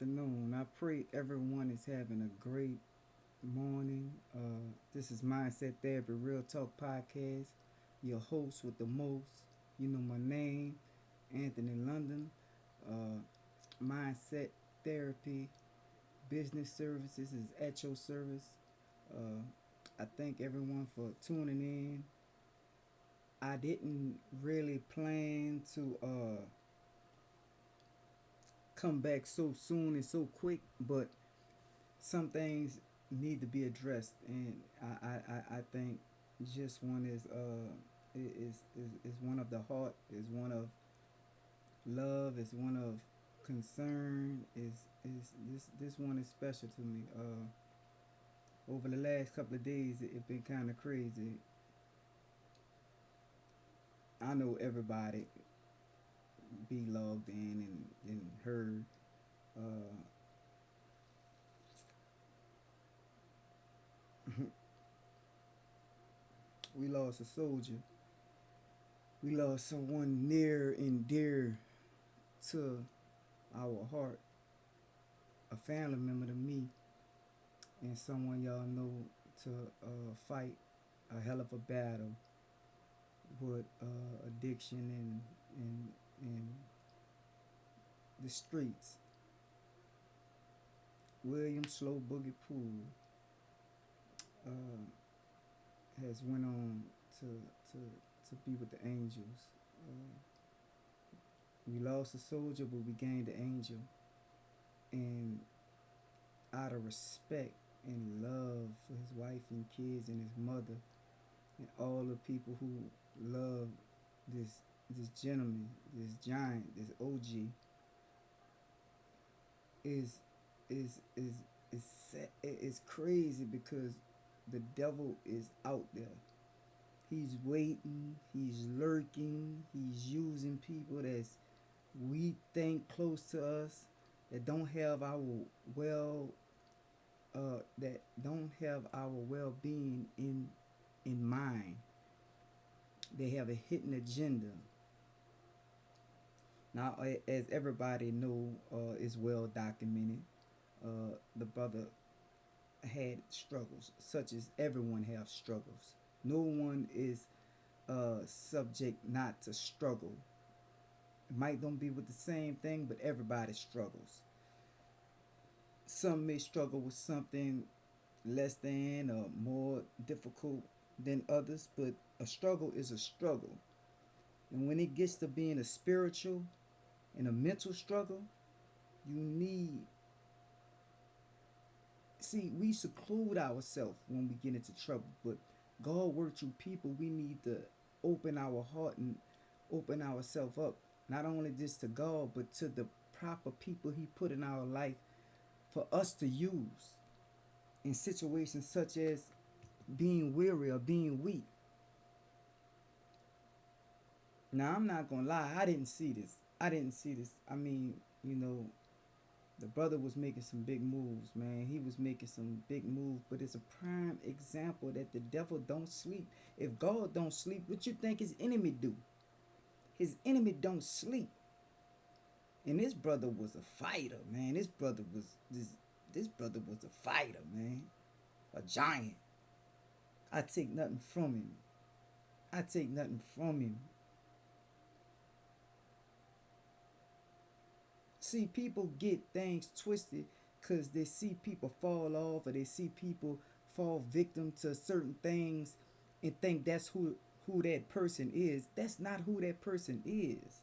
afternoon. I pray everyone is having a great morning. This is Mindset Therapy Real Talk Podcast. Your host with the most. You know my name, Anthony London. Uh, Mindset Therapy Business Services is at your service. Uh, I thank everyone for tuning in. I didn't really plan to come back so soon and so quick, but some things need to be addressed, and I think just one is one of the heart, is one of love, is one of concern, is this one is special to me. Over the last couple of days, it been kind of crazy. I know everybody be logged in and heard. Uh, we lost a soldier. We lost someone near and dear to our heart, a family member to me, and someone y'all know to fight a hell of a battle with addiction and the streets. William Slow Boogie Poole uh, has went on to to to be with the angels. Uh, we lost a soldier, but we gained an angel, and out of respect and love for his wife and kids and his mother and all the people who love this gentleman, this giant, this OG is is is is crazy because the devil is out there. He's waiting, he's lurking, he's using people that's we think close to us that don't have our well that don't have our well-being in mind. They have a hidden agenda. Now, as everybody know, is well documented. The brother had struggles, such as everyone have struggles. No one is subject not to struggle. It might don't be with the same thing, but everybody struggles. Some may struggle with something less than or more difficult than others, but a struggle is a struggle. And when it gets to being a spiritual and a mental struggle, you need, see, we seclude ourselves when we get into trouble, but God works through people. We need to open our heart and open ourselves up, not only just to God, but to the proper people He put in our life for us to use in situations such as being weary or being weak. Now, I'm not gonna lie, I didn't see this. I didn't see this. I mean, the brother was making some big moves, man. He was making some big moves, but it's a prime example that the devil don't sleep. If God don't sleep, what you think his enemy do? His enemy don't sleep. And this brother was a fighter, man. This brother was a fighter, man. A giant. I take nothing from him. I take nothing from him. See, people get things twisted because they see people fall off or they see people fall victim to certain things and think that's who that person is. That's not who that person is.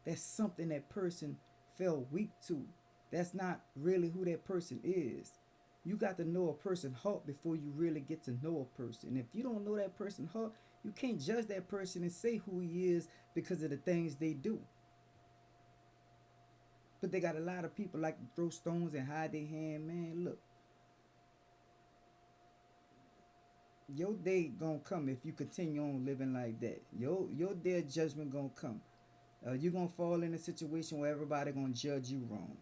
That's something that person fell weak to. That's not really who that person is. You got to know a person heart before you really get to know a person. If you don't know that person heart, you can't judge that person and say who he is because of the things they do. But they got a lot of people like to throw stones and hide their hand. Man, look, your day gonna come if you continue on living like that. Your day of judgment gonna come. You gonna fall in a situation where everybody gonna judge you wrong.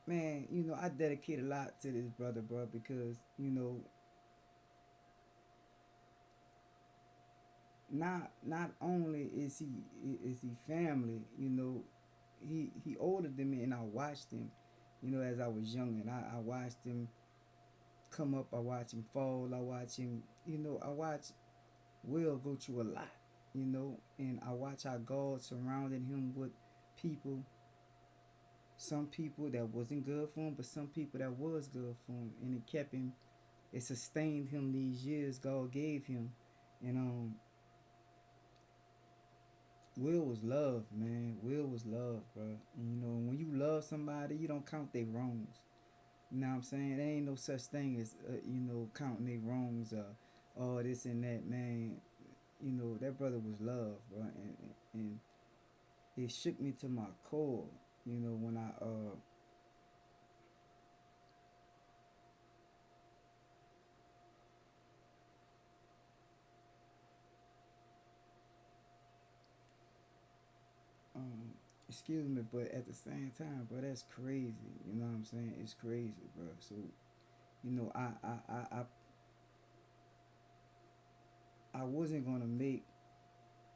Man, I dedicate a lot to this brother, bro, because not only is he family, he older than me, and I watched him, you know, as I was young, and I watched him come up. I watched him fall. I watched him, you know, I watched Will go through a lot, you know, and I watch how God surrounded him with people, some people that wasn't good for him, but some people that was good for him, and it kept him, it sustained him these years God gave him, and Will was love, man. Will was love, bro. And, you know, when you love somebody, you don't count their wrongs. You know what I'm saying? There ain't no such thing as you know, counting their wrongs, or this and that, man. You know, that brother was love, bro, and it shook me to my core. You know, when I um excuse me, but at the same time, bro, that's crazy. You know what I'm saying? It's crazy, bro. So you know, I wasn't gonna make,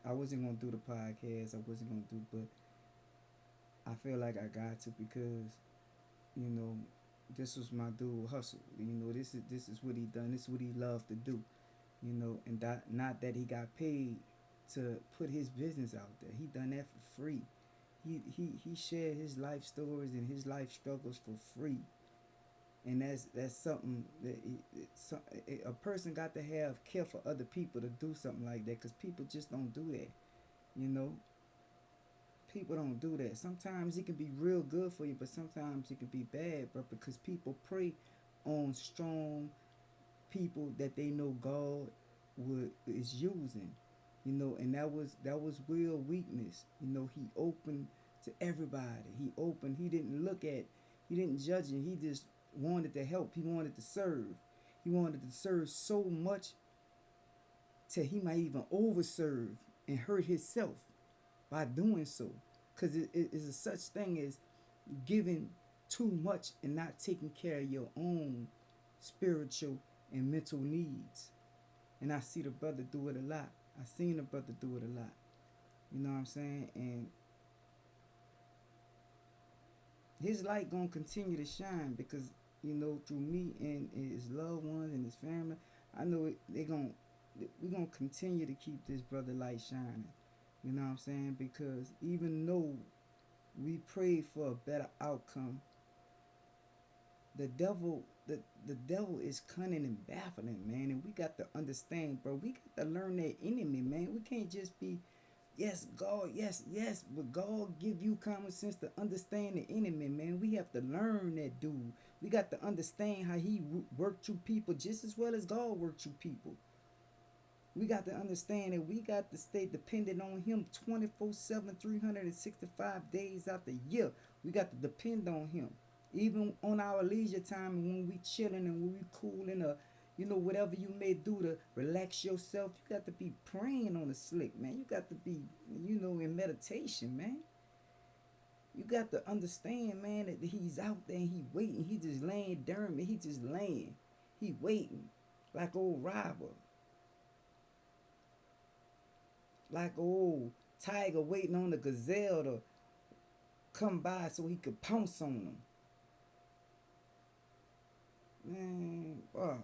I wasn't gonna do the podcast. I wasn't gonna do, but I feel like I got to, because you know, this was my dude hustle. You know, this is what he done. This is what he loved to do. You know, and that, not that he got paid to put his business out there. He done that for free. He shared his life stories and his life struggles for free, and that's something that a person got to have care for other people to do something like that, because people just don't do that. You know, people don't do that. Sometimes it can be real good for you, but sometimes it can be bad, bro, because people prey on strong people that they know God is using, you know, and that was Will weakness. You know, he opened to everybody. He opened. He didn't look at. He didn't judge it. He just wanted to help. He wanted to serve. He wanted to serve so much till he might even overserve and hurt himself by doing so. Because it is a such thing as giving too much and not taking care of your own spiritual and mental needs. And I see the brother do it a lot. I seen the brother do it a lot. You know what I'm saying? And his light gonna continue to shine, because you know, through me and his loved ones and his family, I know they gonna, we gonna continue to keep this brother light shining. You know what I'm saying? Because even though we prayed for a better outcome, the devil is cunning and baffling, man, and we got to understand, bro. We got to learn that enemy, man. We can't just be, yes, God, yes, yes, but God give you common sense to understand the enemy, man. We have to learn that dude. We got to understand how he worked through people just as well as God worked through people. We got to understand that we got to stay dependent on him 24/7, 365 days out the year. We got to depend on him. Even on our leisure time, and when we chilling and when we cooling, or you know, whatever you may do to relax yourself, you got to be praying on the slick, man. You got to be, you know, in meditation, man. You got to understand, man, that he's out there and he waiting. He just laying dormant. He just laying. He waiting. Like old robber. Like old tiger waiting on the gazelle to come by so he could pounce on him. Man, boy,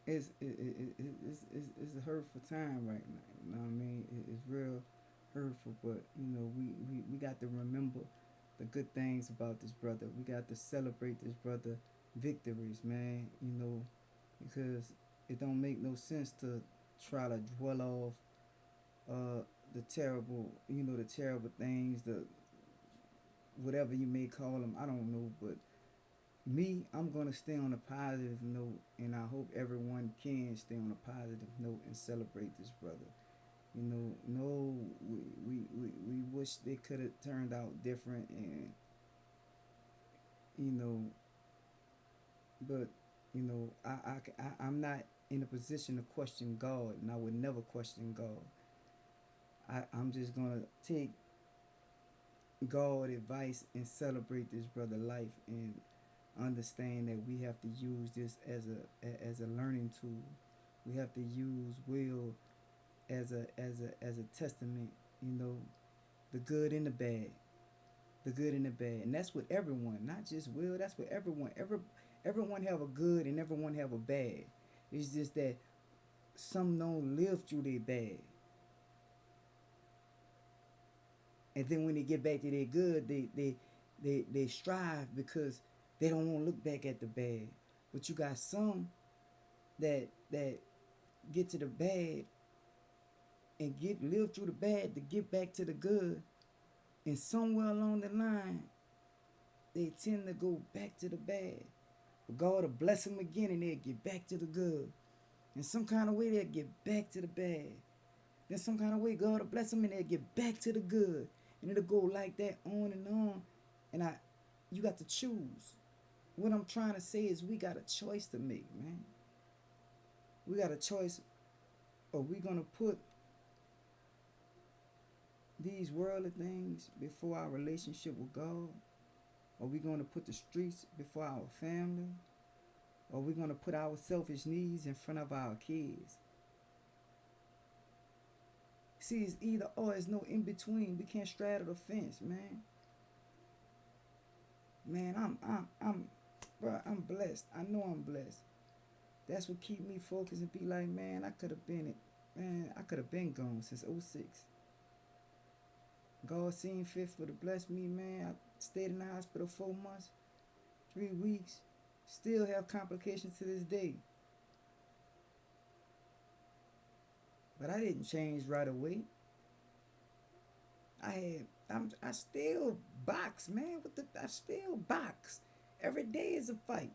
it's a hurtful time right now. You know what I mean? It's real hurtful, but you know, we got to remember the good things about this brother. We got to celebrate this brother victories, man. You know, because it don't make no sense to try to dwell off the terrible, you know, the terrible things, the whatever you may call them. I don't know, but me, I'm gonna stay on a positive note, and I hope everyone can stay on a positive note and celebrate this brother. You know, no, we wish they could have turned out different, and you know, but you know, I'm not in a position to question God, and I would never question God. I'm just gonna take God advice and celebrate this brother life, and understand that we have to use this as a learning tool. We have to use Will as a testament You know, the good and the bad, the good and the bad, and that's with everyone, not just Will. That's with everyone. Everyone have a good and everyone have a bad. It's just that some don't live through their bad, and then when they get back to their good, they strive because they don't want to look back at the bad. But you got some that get to the bad and get live through the bad to get back to the good, and somewhere along the line they tend to go back to the bad. But God will bless them again and they'll get back to the good. In some kind of way they'll get back to the bad. Then some kind of way God will bless them and they'll get back to the good. And it'll go like that on and on. And you got to choose. What I'm trying to say is we got a choice to make, man. We got a choice. Are we gonna put these worldly things before our relationship with God? Are we gonna put the streets before our family? Or are we gonna put our selfish needs in front of our kids? See, it's either or. There's no in between. We can't straddle the fence, man. Man, I'm blessed. I know I'm blessed. That's what keep me focused and be like, man, I could have been it. Man, I could have been gone since '06. God seen fit for to bless me, man. I stayed in the hospital 4 months, 3 weeks. Still have complications to this day. But I didn't change right away. I still box, man. I still box. Every day is a fight.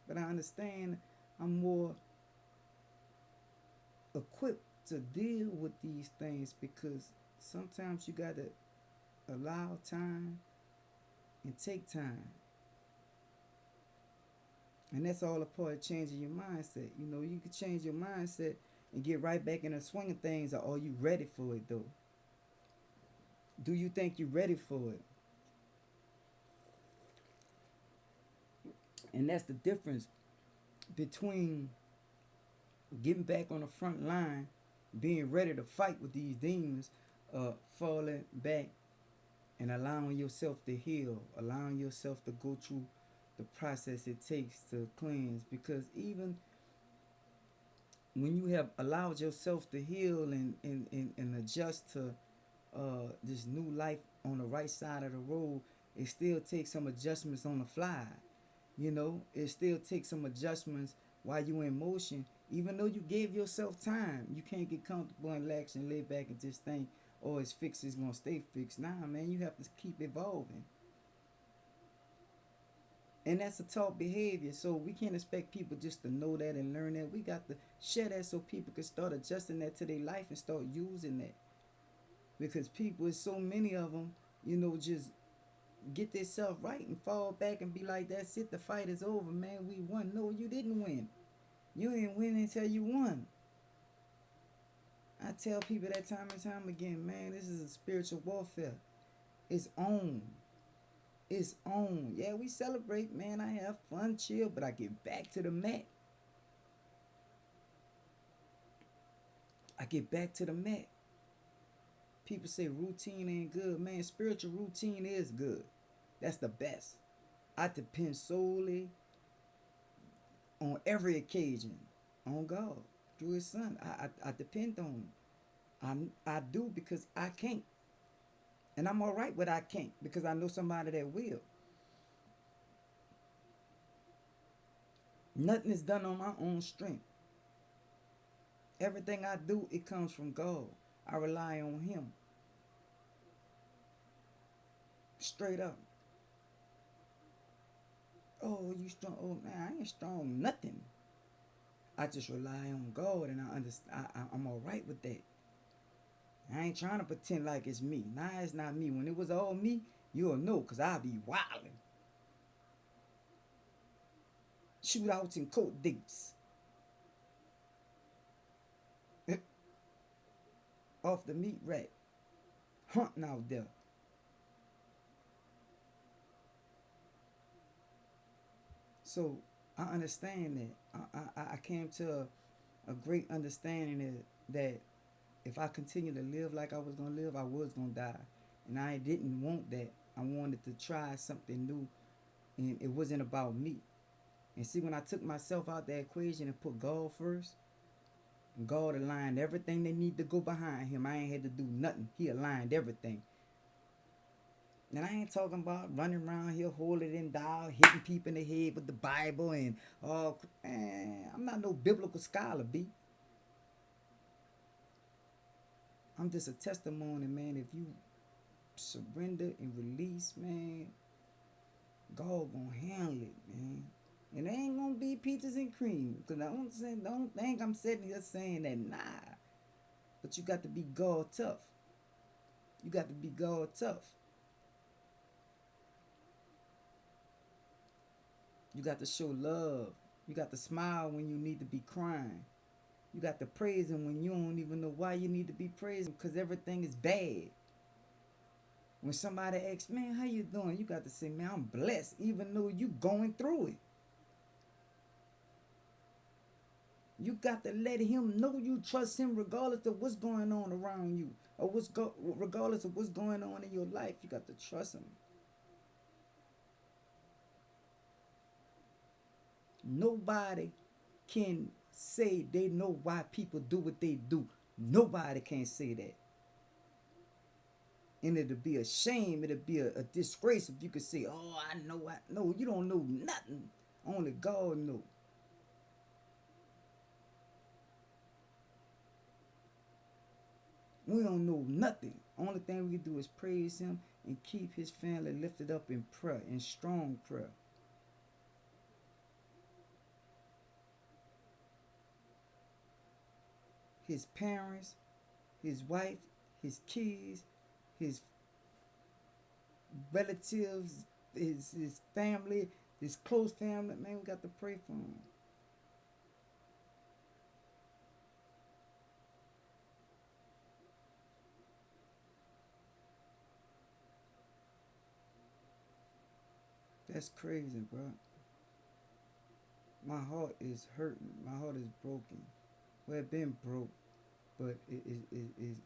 But I understand I'm more equipped to deal with these things because sometimes you gotta allow time and take time. And that's all a part of changing your mindset. You know, you can change your mindset and get right back in the swing of things, or are you ready for it though? Do you think you're ready for it? And that's the difference between getting back on the front line, being ready to fight with these demons, falling back and allowing yourself to heal, allowing yourself to go through the process it takes to cleanse. Because even when you have allowed yourself to heal and adjust to this new life on the right side of the road, it still takes some adjustments on the fly. You know, it still takes some adjustments while you're in motion. Even though you gave yourself time, you can't get comfortable and relax and lay back and just think, oh, it's fixed, it's gonna stay fixed. Nah, man, you have to keep evolving. And that's a taught behavior. So we can't expect people just to know that and learn that. We got to share that so people can start adjusting that to their life and start using that. Because people, it's so many of them, you know, just get themselves right and fall back and be like, that's it, the fight is over, man, we won. No, you didn't win. You didn't win until you won. I tell people that time and time again, man, this is a spiritual warfare. It's on. It's on. Yeah, we celebrate, man. I have fun, chill, but I get back to the mat. I get back to the mat. People say routine ain't good. Man, spiritual routine is good. That's the best. I depend solely on every occasion on God through His Son. I depend on Him. I do because I can't. And I'm all right with I can't because I know somebody that will. Nothing is done on my own strength. Everything I do, it comes from God. I rely on Him. Straight up. Oh, you strong? Oh man, I ain't strong. Nothing. I just rely on God, and I understand. I'm all right with that. I ain't trying to pretend like it's me. Nah, it's not me. When it was all me, you'll know, cause I'll be wildin'. Shootouts and coat dates. Off the meat rack. Hunting out there. So I understand that. I came to a great understanding that if I continue to live like I was gonna live, I was gonna die, and I didn't want that. I wanted to try something new, and it wasn't about me. And see, when I took myself out the equation and put God first, God aligned everything that need to go behind Him. I ain't had to do nothing. He aligned everything. And I ain't talking about running around here holding it down, hitting people in the head with the Bible and all. Man, I'm not no biblical scholar, B. I'm just a testimony, man. If you surrender and release, man, God gonna handle it, man. And it ain't gonna be peaches and cream. Cause don't think I'm sitting here saying that, nah. But you got to be God tough. You got to be God tough. You got to show love. You got to smile when you need to be crying. You got to praise Him when you don't even know why you need to be praising because everything is bad. When somebody asks, man, how you doing? You got to say, man, I'm blessed, even though you going through it. You got to let Him know you trust Him regardless of what's going on around you or regardless of what's going on in your life. You got to trust Him. Nobody can say they know why people do what they do. Nobody can say that. And it'll be a shame, it'll be a disgrace if you could say, oh, I know. No, you don't know nothing. Only God knows. We don't know nothing. Only thing we can do is praise Him and keep His family lifted up in prayer, in strong prayer. His parents, His wife, His kids, His relatives, his family, His close family, man, we got to pray for Him. That's crazy, bro. My heart is hurting. My heart is broken. Well, it been broke, but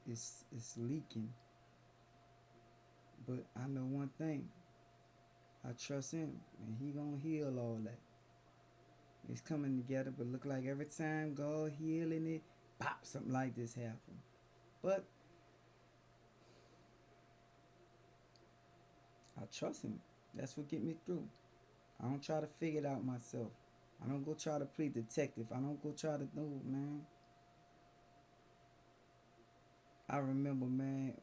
it's leaking. But I know one thing. I trust Him, and He gonna heal all that. It's coming together, but look like every time God healing it, pop, something like this happen. But I trust Him. That's what get me through. I don't try to figure it out myself. I don't go try to play detective. I don't go try to do, man. I remember, man,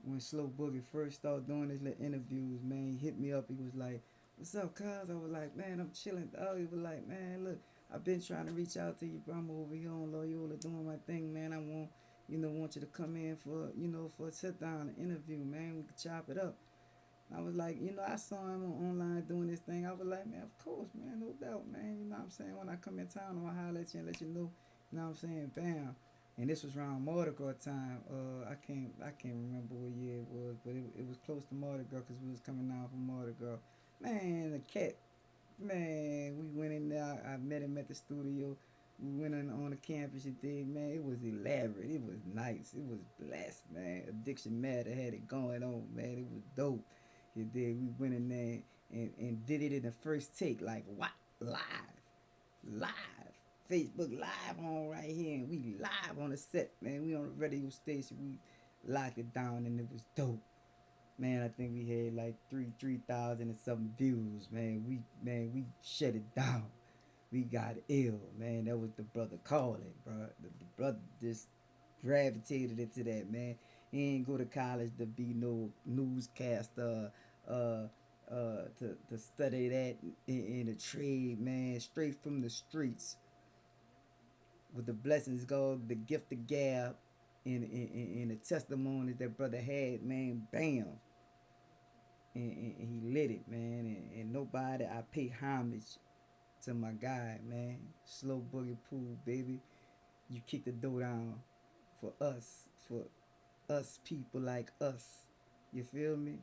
when Slow Boogie first started doing his little interviews, man, he hit me up. He was like, "What's up, cuz?" I was like, "Man, I'm chilling." Oh, he was like, "Man, look, I've been trying to reach out to you, bro. I'm over here on Loyola doing my thing, man. I want you to come in for, for a sit down interview, man. We could chop it up." I was like, I saw him online doing this thing. I was like, man, of course, man, no doubt, man. You know what I'm saying? When I come in town, I'm gonna holler at you and let you know. You know what I'm saying? Bam. And this was around Mardi Gras time. I can't remember what year it was, but it was close to Mardi Gras because we was coming down from Mardi Gras. Man, the cat, man, we went in there. I met him at the studio. We went on the campus and did, man. It was elaborate. It was nice. It was blessed, man. Addiction Matter had it going on, man. It was dope. He did. We went in there and did it in the first take, like what? Live. Facebook Live on right here, and we live on the set, man. We on the radio station. We locked it down, and it was dope, man. I think we had like 3,000 and something views, man. We shut it down. We got ill, man. That was the brother calling, bro. The brother just gravitated into that, man. He ain't go to college to be no newscaster, to study that in a trade, man. Straight from the streets with the blessings go, the gift of gab, and the testimonies that brother had, man. Bam, and he lit it, man. And nobody, I pay homage to my guy, man. Slow Boogie Poole, baby. You kick the door down for us people like us. You feel me?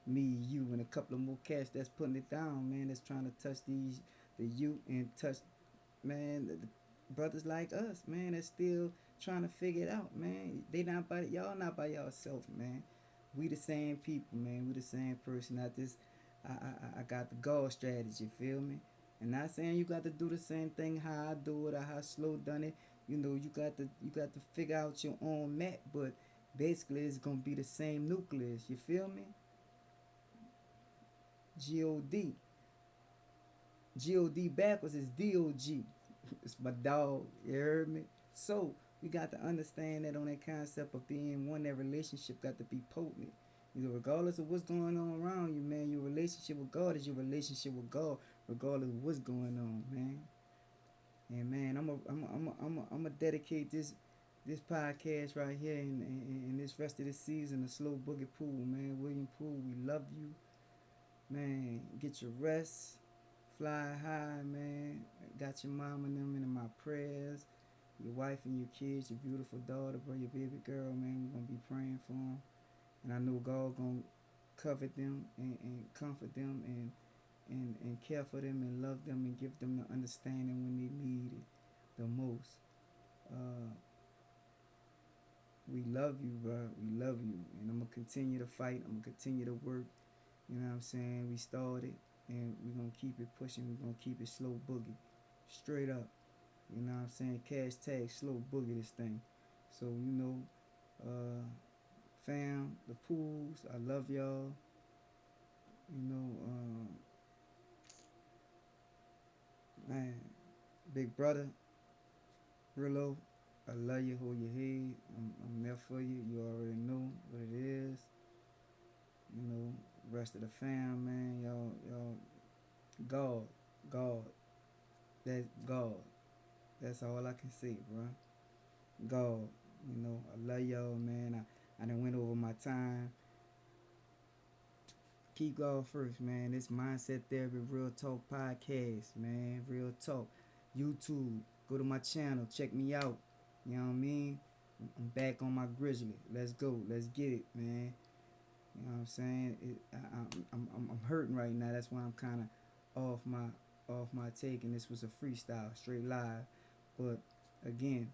Me, you, and a couple of more cats that's putting it down, man. That's trying to touch the youth and touch, man, the brothers like us, man. That's still trying to figure it out, man. They not by y'all not by yourself, man. We the same people, man. We the same person. I got the God strategy. Feel me? And not saying you got to do the same thing how I do it or how Slow done it. You know, you got to figure out your own map, but basically it's gonna be the same nucleus. You feel me? God. God backwards is Dog. It's my dog. You heard me? So we got to understand that on that concept of being one, that relationship got to be potent. You know, regardless of what's going on around you, man, your relationship with God is your relationship with God, regardless of what's going on, man. And man, I'm a dedicate this podcast right here and this rest of the season to Slow Boogie Poole, man. William Poole, we love you, man. Get your rest, fly high, man. Got your mom and them in my prayers. Your wife and your kids, your beautiful daughter, bro, your baby girl, man. We're gonna be praying for them, and I know God gonna cover them and comfort them and care for them and love them and give them the understanding when they need it the most. Uh, we love you, bro. We love you, and I'm gonna continue to fight. I'm gonna continue to work. You know what I'm saying? We started, and we're gonna keep it pushing. We're gonna keep it slow boogie, straight up. You know what I'm saying? Cash tag, slow boogie this thing. So uh, fam, the pools, I love y'all. You know, man, big brother, Rillo, I love you, hold your head. I'm there for you. You already know what it is. You know, rest of the fam, man, y'all, God, God, that's God. That's all I can say, bro. God, I love y'all, man. I done went over my time. Keep God first, man. This Mindset Therapy Real Talk podcast, man. Real Talk. YouTube. Go to my channel. Check me out. You know what I mean? I'm back on my grizzly. Let's go. Let's get it, man. You know what I'm saying? I'm hurting right now. That's why I'm kind of off my take. And this was a freestyle, straight live. But again,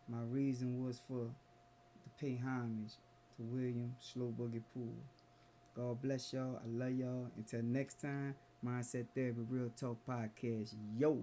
my reason was for to pay homage to William Slow Boogie Poole. God bless y'all. I love y'all. Until next time, Mindset Therapy Real Talk Podcast. Yo.